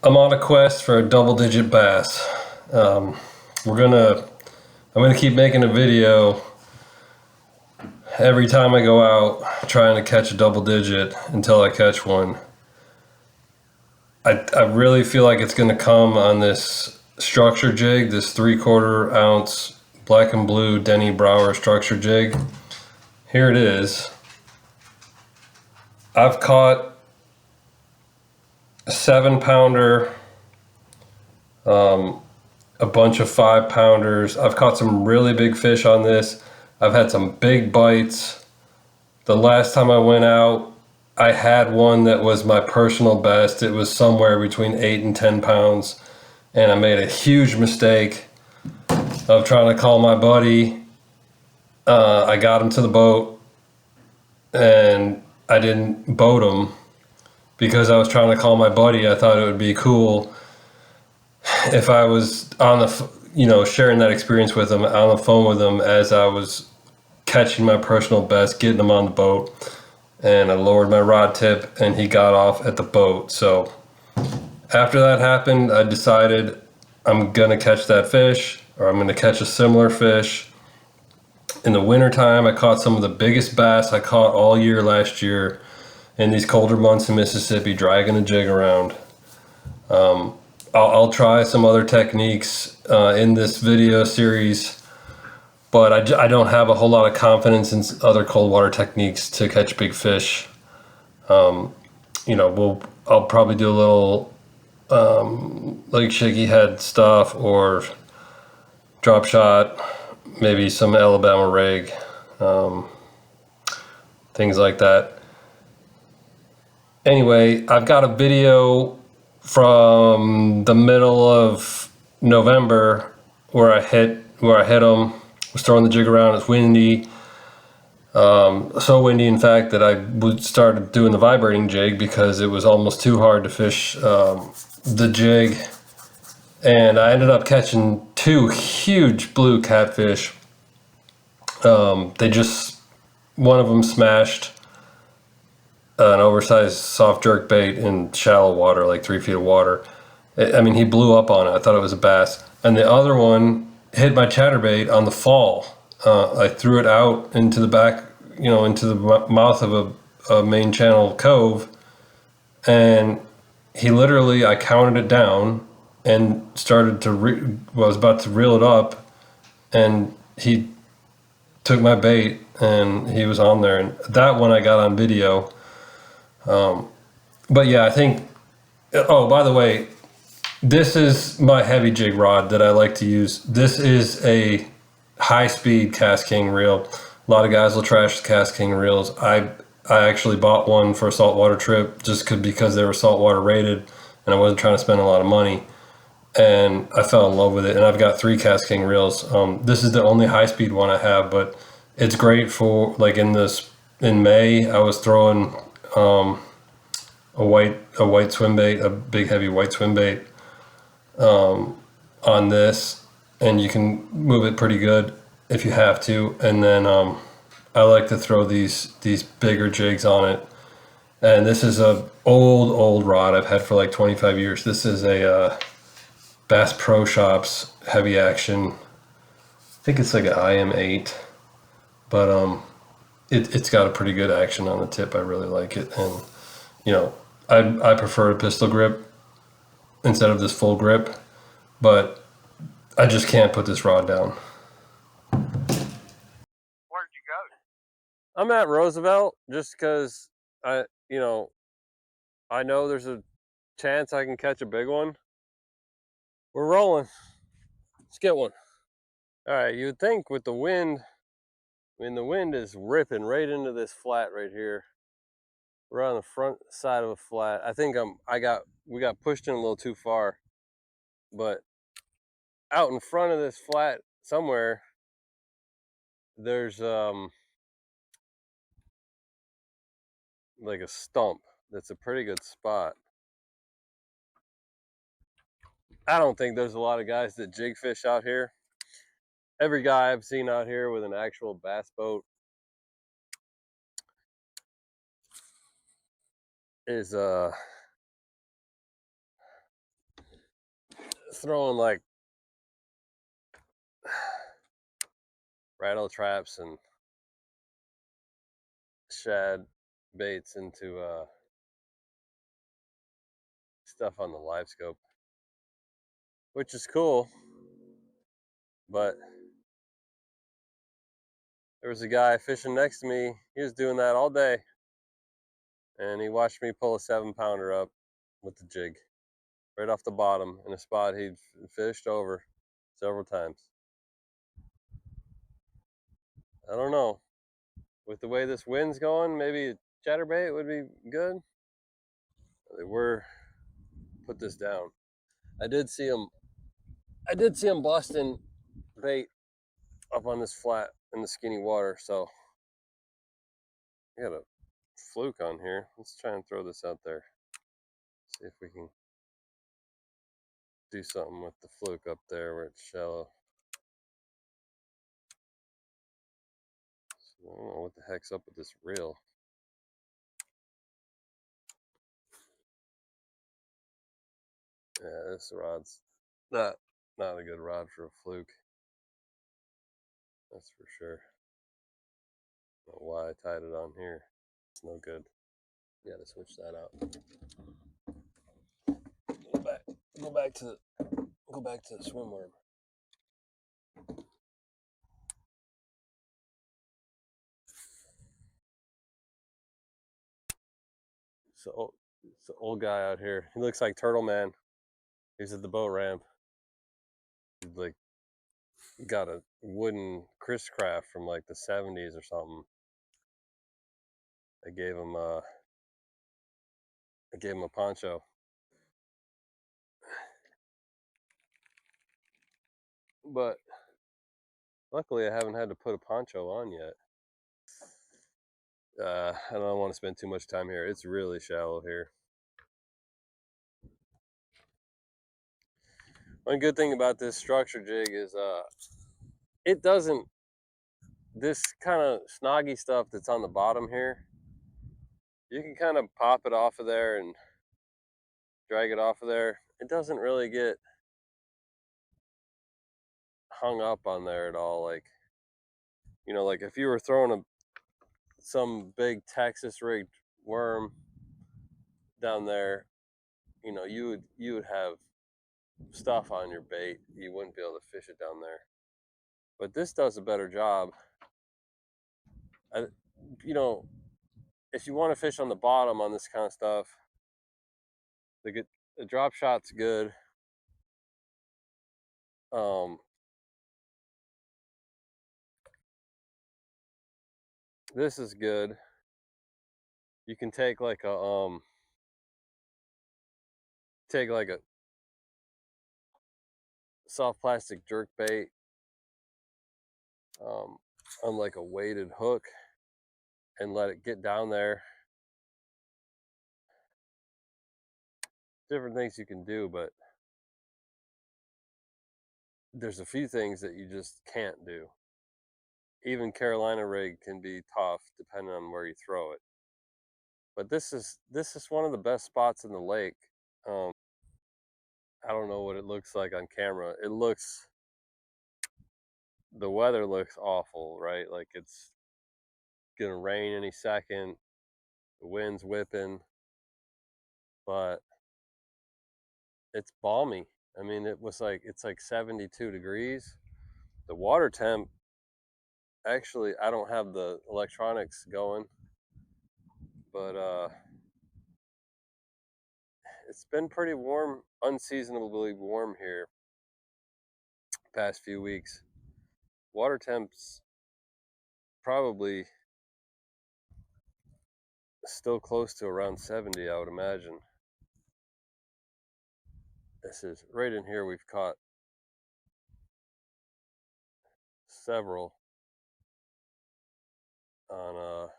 I'm on a quest for a double-digit bass. Um, we're gonna. I'm gonna keep making a video every time I go out, trying to catch a double digit until I catch one. I really feel like it's gonna come on this structure jig, this 3/4 ounce black and blue Denny Brauer structure jig. Here it is. I've caught a 7 pounder, a bunch of 5 pounders. I've caught some really big fish on this. I've had some big bites. The last time I went out, I had one that was my personal best. It was somewhere between 8 and 10 pounds. And I made a huge mistake of trying to call my buddy. I got him to the boat and I didn't boat him because I was trying to call my buddy. I thought it would be cool if I was on the, sharing that experience with him on the phone with him as I was catching my personal best, getting him on the boat. And I lowered my rod tip and he got off at the boat. So after that happened, I decided I'm gonna catch that fish, or I'm gonna catch a similar fish. In the wintertime, I caught some of the biggest bass I caught all year last year in these colder months in Mississippi, dragging a jig around. I'll try some other techniques in this video series, but I don't have a whole lot of confidence in other cold water techniques to catch big fish. I'll probably do a little like shaky head stuff or drop shot, maybe some Alabama rig, things like that. Anyway, I've got a video from the middle of November where I hit them. Was throwing the jig around. It's windy, so windy in fact that I started doing the vibrating jig because it was almost too hard to fish the jig. And I ended up catching two huge blue catfish. One of them smashed an oversized soft jerk bait in shallow water, like 3 feet of water. He blew up on it. I thought it was a bass. And the other one hit my chatterbait on the fall. I threw it out into the back, into the mouth of a main channel cove. And I counted it down and was about to reel it up. And he took my bait and he was on there. And that one I got on video. But yeah, I think, oh, by the way, this is my heavy jig rod that I like to use. This is a high-speed KastKing reel. A lot of guys will trash the KastKing reels. I actually bought one for a saltwater trip just because they were saltwater rated and I wasn't trying to spend a lot of money. And I fell in love with it. And I've got 3 KastKing reels. This is the only high-speed one I have, but it's great for, like, in May, I was throwing a white swim bait, a big heavy white swim bait on this, and you can move it pretty good if you have to. And then I like to throw these bigger jigs on it. And this is a old rod I've had for like 25 years. This is a Bass Pro Shops heavy action. I think it's like an IM8, but it's got a pretty good action on the tip. I really like it, and I prefer a pistol grip instead of this full grip, but I just can't put this rod down. Where'd you go? I'm at Roosevelt just because I know there's a chance I can catch a big one. We're rolling. Let's get one. All right, you would think with the wind, the wind is ripping right into this flat right here. We're on the front side of a flat. I think we got pushed in a little too far, but out in front of this flat somewhere, there's like a stump that's a pretty good spot. I don't think there's a lot of guys that jig fish out here. Every guy I've seen out here with an actual bass boat is throwing like rattle traps and shad baits into stuff on the live scope, which is cool. But there was a guy fishing next to me. He was doing that all day, and he watched me pull a 7-pounder up with the jig right off the bottom in a spot he'd fished over several times. I don't know. With the way this wind's going, maybe a chatterbait would be good. We're put this down. I did see him busting bait up on this flat in the skinny water. So we got a fluke on here. Let's try and throw this out there. See if we can do something with the fluke up there where it's shallow. So I don't know what the heck's up with this reel. Yeah, this rod's not a good rod for a fluke. That's for sure. I don't know why I tied it on here. It's no good. Gotta switch that out. Go back to the swim worm. So it's an old guy out here. He looks like Turtle Man. He's at the boat ramp. He's like got a wooden Chris Craft from like the 70s or something. I gave him a poncho. But luckily I haven't had to put a poncho on yet. I don't want to spend too much time here. It's really shallow here. One good thing about this structure jig is it doesn't, this kind of snoggy stuff that's on the bottom here, you can kind of pop it off of there and drag it off of there. It doesn't really get hung up on there at all. Like, you know, like if you were throwing some big Texas rigged worm down there, you know, you would have stuff on your bait. You wouldn't be able to fish it down there. But this does a better job. You know, if you want to fish on the bottom on this kind of stuff, the drop shot's good. This is good. You can take like a soft plastic jerk bait on like a weighted hook and let it get down there. Different things you can do, but there's a few things that you just can't do. Even Carolina rig can be tough depending on where you throw it. But this is one of the best spots in the lake. I don't know what it looks like on camera. The weather looks awful, right? Like it's gonna rain any second. The wind's whipping, but it's balmy. I mean, it's like 72 degrees. The water temp, actually, I don't have the electronics going, but it's been pretty warm, unseasonably warm here past few weeks. Water temps probably still close to around 70, I would imagine. This is right in here. We've caught several on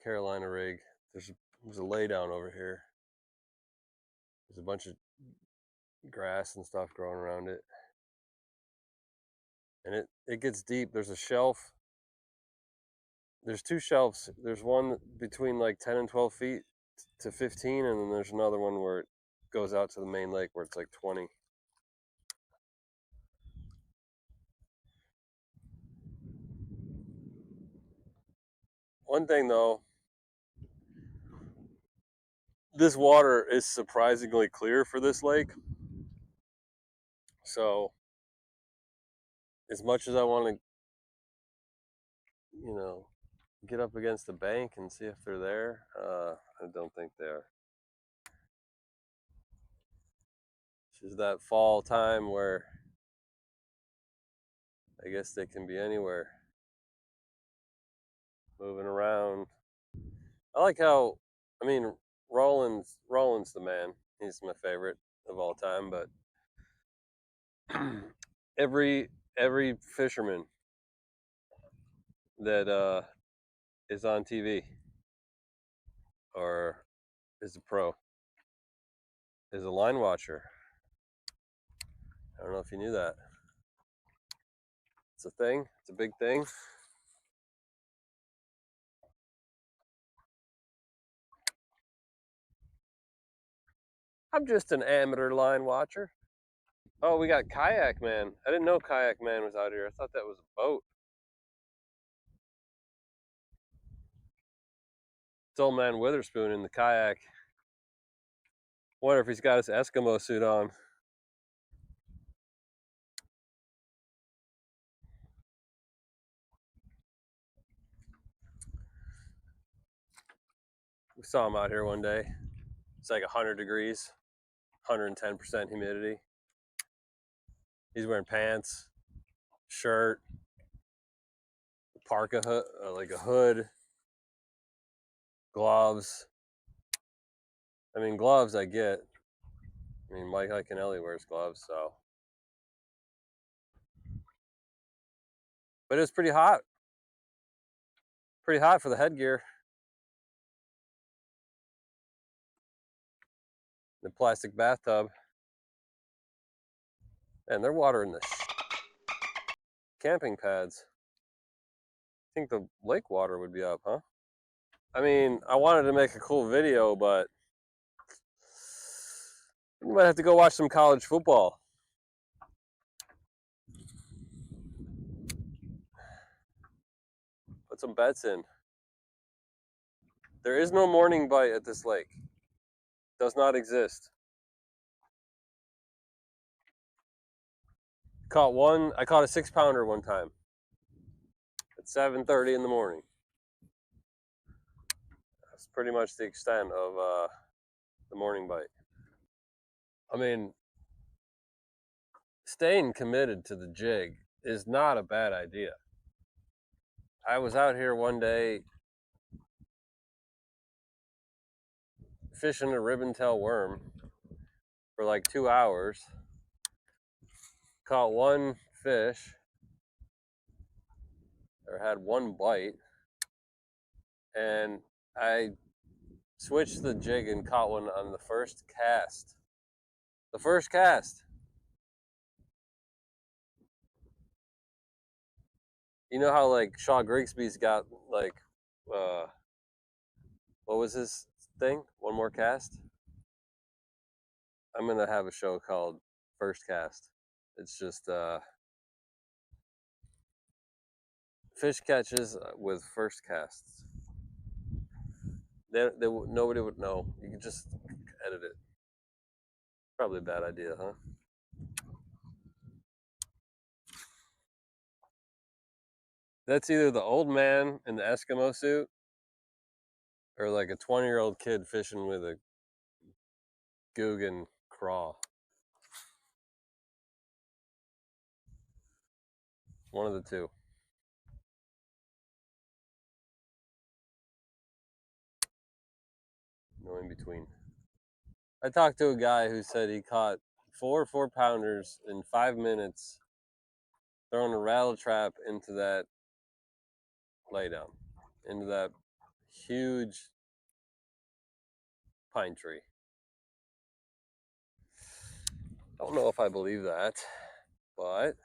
Carolina rig. There's a laydown over here. There's a bunch of grass and stuff growing around it, and it gets deep. There's a shelf. There's two shelves. There's one between like 10 and 12 feet to 15, and then there's another one where goes out to the main lake where it's like 20. One thing though, this water is surprisingly clear for this lake. So as much as I want to, get up against the bank and see if they're there, I don't think they are. It's just that fall time where I guess they can be anywhere, moving around. I like how, Rollins the man. He's my favorite of all time, but every every fisherman that is on TV or is a pro is a line watcher. I don't know if you knew that. It's a thing. It's a big thing. I'm just an amateur line watcher. Oh, we got Kayak Man. I didn't know Kayak Man was out here. I thought that was a boat. It's old man Witherspoon in the kayak. Wonder if he's got his Eskimo suit on. We saw him out here one day. It's like 100 degrees, 110% humidity. He's wearing pants, shirt, parka hood, like a hood, gloves. Gloves I get. Mike Iaconelli wears gloves, so. But it's pretty hot. Pretty hot for the headgear. The plastic bathtub. And they're watering the camping pads. I think the lake water would be up, huh? I wanted to make a cool video, but you might have to go watch some college football. Put some bets in. There is no morning bite at this lake. Does not exist. I caught a 6-pounder one time at 7:30 in the morning. That's pretty much the extent of the morning bite. Staying committed to the jig is not a bad idea. I was out here one day fishing a ribbon-tail worm for like 2 hours. Caught one fish, or had one bite, and I switched the jig and caught one on the first cast. The first cast. You know how like Shaw Grigsby's got like what was his thing? One more cast? I'm gonna have a show called First Cast. It's just fish catches with first casts. Nobody would know. You could just edit it. Probably a bad idea, huh? That's either the old man in the Eskimo suit or like a 20-year-old kid fishing with a Guggen craw. One of the two. No in between. I talked to a guy who said he caught 4 4-pounders in 5 minutes throwing a rattle trap into that laydown, into that huge pine tree. Don't know if I believe that, but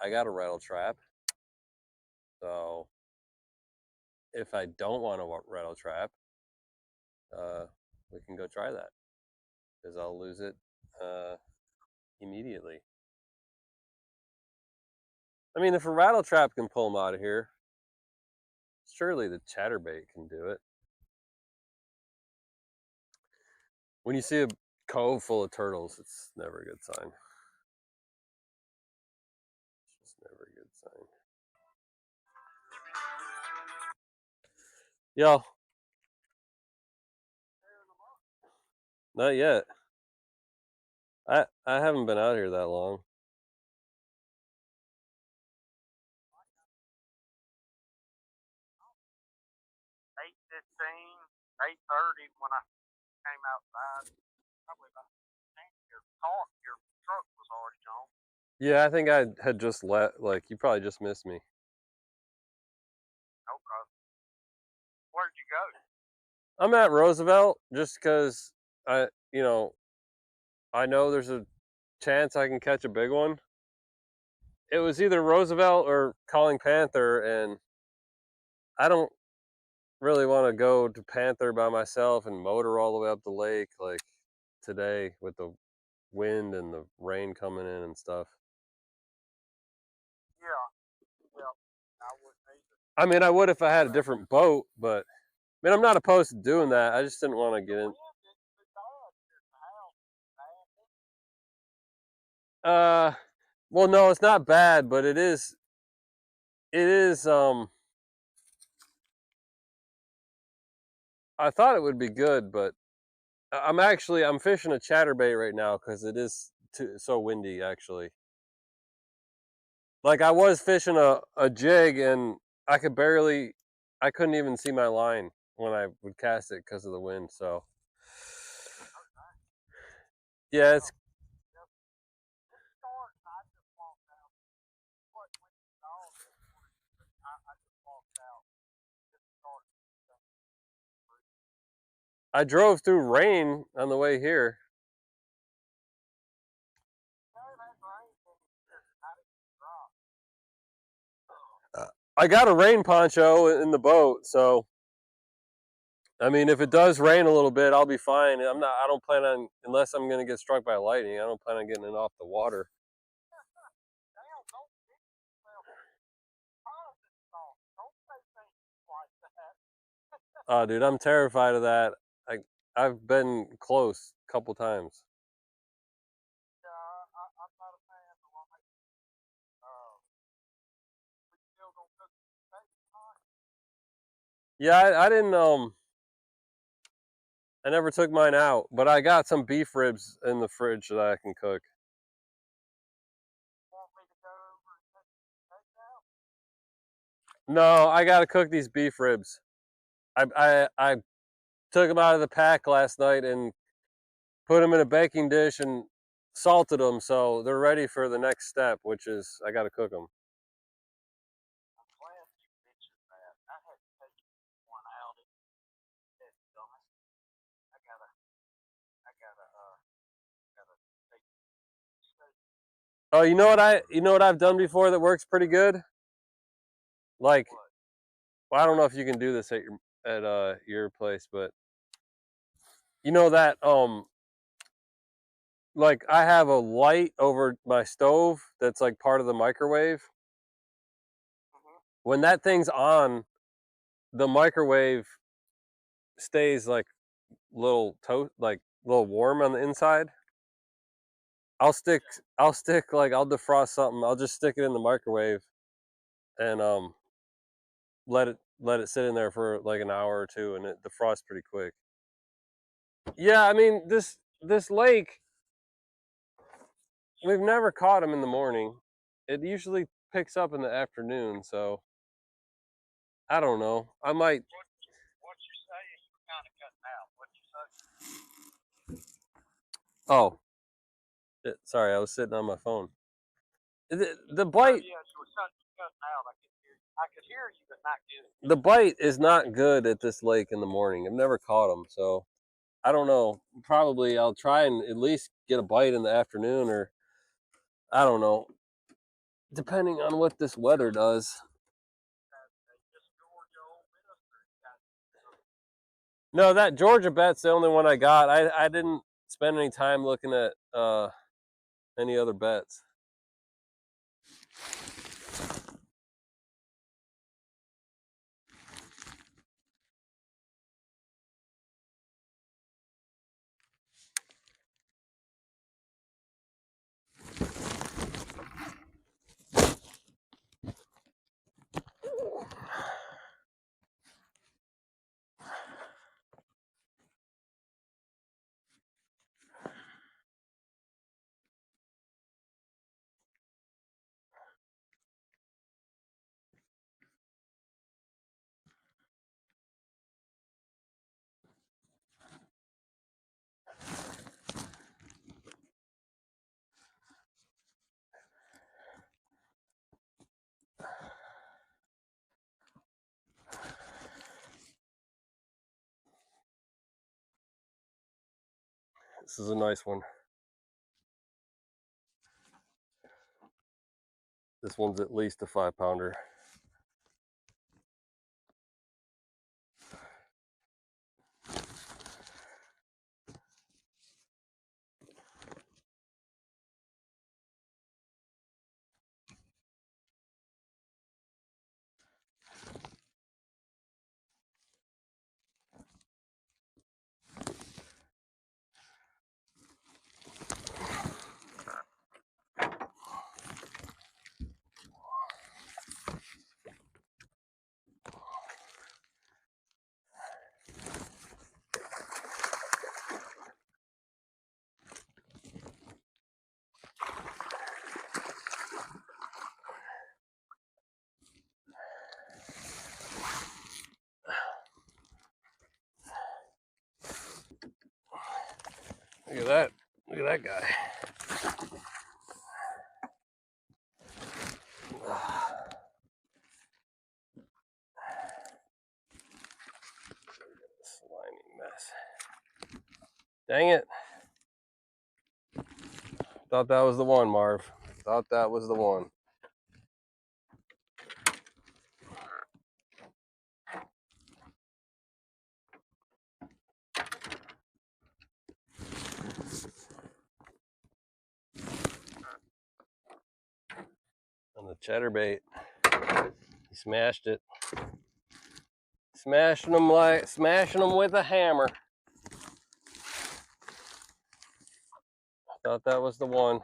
I got a rattle trap. So if I don't want a rattle trap, we can go try that because I'll lose it immediately. I mean, if a rattle trap can pull them out of here, surely the chatterbait can do it. When you see a cove full of turtles, it's never a good sign. It's just never a good sign. Yo. Not yet. I haven't been out here that long. 8:15, 8:30 when I came outside. Probably about 10. Your truck was already gone. Yeah, I think I had just let you probably just missed me. No problem. Where'd you go? I'm at Roosevelt just because I know there's a chance I can catch a big one. It was either Roosevelt or Calling Panther, and I don't really want to go to Panther by myself and motor all the way up the lake like today with the wind and the rain coming in and stuff. Yeah. I wouldn't either. I mean, I would if I had a different boat, but I mean, I'm not opposed to doing that. I just didn't want to get in. Well, no, it's not bad, but it is. I thought it would be good, but I'm fishing a chatterbait right now because it is so windy. Actually, like I was fishing a jig and I couldn't even see my line when I would cast it because of the wind. So, yeah, it's. I drove through rain on the way here. I got a rain poncho in the boat, so I mean, if it does rain a little bit, I'll be fine. I don't plan on, unless I'm going to get struck by lightning. I don't plan on getting it off the water. Oh, dude, I'm terrified of that. I've been close a couple times. I'm not a fan of light. We still gonna cook steak tonight? Yeah, I didn't. I never took mine out, but I got some beef ribs in the fridge that I can cook. Want me to go over and take the steak out? No, I got to cook these beef ribs. I took them out of the pack last night and put them in a baking dish and salted them, so they're ready for the next step, which is I got to cook them. I'm glad you mentioned that. I had to take one out. It's done. I gotta take steak. Oh, you know what I've done before that works pretty good? Like, well, I don't know if you can do this at your place, but you know that like I have a light over my stove that's like part of the microwave. Mm-hmm. When that thing's on, the microwave stays like little warm on the inside. I'll defrost something. I'll just stick it in the microwave and let it sit in there for like an hour or two, and it defrosts pretty quick. Yeah, I mean this lake, we've never caught them in the morning. It usually picks up in the afternoon, so I don't know. I might. What you saying? You were kind of cutting out. What you say? Oh, sorry, I was sitting on my phone. The bite. Yeah, you were cutting out. I could hear you, but not good. The bite is not good at this lake in the morning. I've never caught them, so I don't know. Probably I'll try and at least get a bite in the afternoon, or I don't know, depending on what this weather does. No, that Georgia bet's the only one I got. I didn't spend any time looking at any other bets. This is a nice one. This one's at least a 5-pounder. Look at that. Look at that guy. Slimy mess. Dang it. Thought that was the one, Marv. Thought that was the one. On the chatterbait. He smashed it. Smashing them with a hammer. Thought that was the one.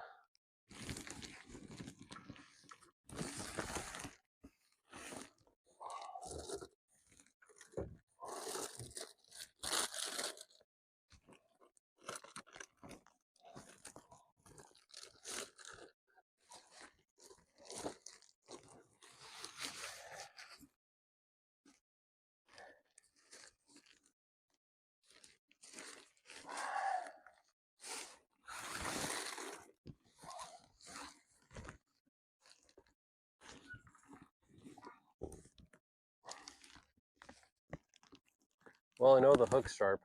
Well, I know the hook's sharp.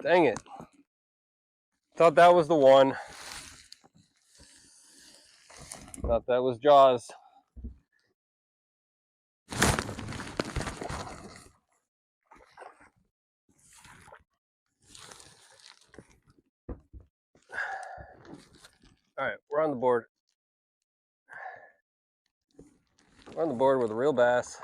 Dang it. Thought that was the one. Thought that was Jaws. All right, we're on the board. We're on the board with a real bass.